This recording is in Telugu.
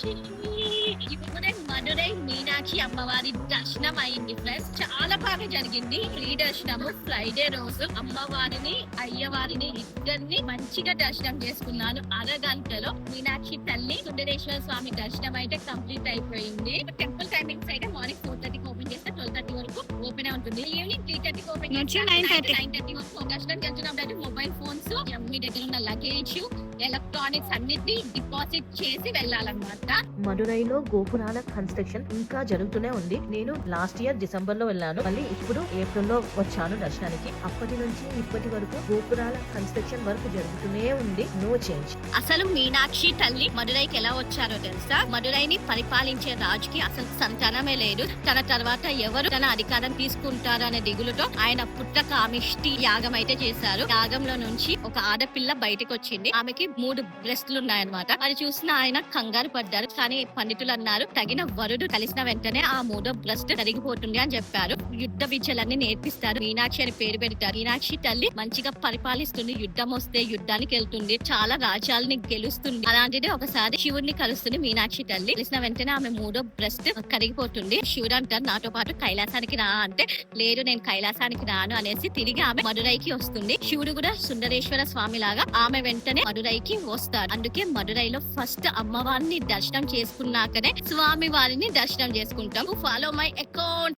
మీనాక్షి ఇప్పుడే మధురై మీనాక్షి అమ్మవారి దర్శనం అయింది ఫ్రెండ్స్. చాలా బాగా జరిగింది. ఫ్రీ దర్శనము ఫ్రైడే రోజు అమ్మవారిని అయ్యవారిని ఇద్దరిని మంచిగా దర్శనం చేసుకున్నాను. అరగంటలో మీనాక్షి తల్లి సుందరేశ్వర స్వామి దర్శనం అయితే కంప్లీట్ అయిపోయింది. టెంపుల్ టైమింగ్స్ అయితే మార్నింగ్ 4:30 ఓపెన్ చేస్తే 12:30 వరకు ఓపెన్ ఉంటుంది. ఈవినింగ్ 3:30 ఓపెన్ చేస్తే 9:30 వరకు దర్శనం చేస్తున్నప్పుడు మొబైల్ ఫోన్స్ మీ దగ్గర ఉన్న లగేజ్ ఎలక్ట్రానిక్స్ అన్నిటిని డిపాజిట్ చేసి వెళ్ళాలన్నమాట. మదురైలో గోపురాల కన్స్ట్రక్షన్ ఇంకా జరుగుతూనే ఉంది. నేను లాస్ట్ ఇయర్ డిసెంబర్ లో వెళ్ళాను, మళ్ళీ ఇప్పుడు ఏప్రిల్ లో వచ్చాను దర్శనానికి. అప్పటి నుంచి ఇప్పటి వరకు గోపురాల కన్స్ట్రక్షన్ వర్క్ జరుగుతూనే ఉంది. No change. అసలు మీనాక్షి తల్లి మదురైకి ఎలా వచ్చారో తెలుసా? మదురైని పరిపాలించే రాజుకి అసలు సంతానమే లేదు. తన తర్వాత ఎవరు తన అధికారం తీసుకుంటారు అనే దిగులుతో ఆయన పుట్ట కామిష్టి యాగం అయితే చేశారు. యాగంలో నుంచి ఒక ఆడపిల్ల బయటకు వచ్చింది. ఆమెకి 3 బ్రెస్ట్లు ఉన్నాయన్నమాట. అది చూసిన ఆయన కంగారు పడ్డారు. కానీ పండితులు అన్నారు, తగిన వరుడు కలిసిన వెంటనే ఆ 3వ బ్రెస్ట్ కరిగిపోతుంది అని చెప్పారు. యుద్ధ విద్యలన్నీ నేర్పిస్తారు. మీనాక్షి అని పేరు పెడతారు. మీనాక్షి తల్లి మంచిగా పరిపాలిస్తుంది. యుద్ధం వస్తే యుద్ధానికి వెళ్తుంది. చాలా రాజ్యాలని గెలుస్తుంది. అలాంటిది ఒకసారి శివుడిని కలుస్తుంది మీనాక్షి తల్లి. కలిసిన వెంటనే ఆమె 3వ బ్రెస్ట్ కరిగిపోతుంది. శివుడు అంటారు, నాతో పాటు కైలాసానికి రా అంటే, లేదు నేను కైలాసానికి రాను అనేసి తిరిగి ఆమె మదురైకి వస్తుంది. శివుడు కూడా సుందరేశ్వర స్వామి లాగా ఆమె వెంటనే మదురైకి వస్తారు. అందుకే మదురైలో ఫస్ట్ అమ్మవారిని దర్శనం చేసుకున్నాకనే స్వామి వారిని దర్శనం చేసుకుంటాం. Follow my account.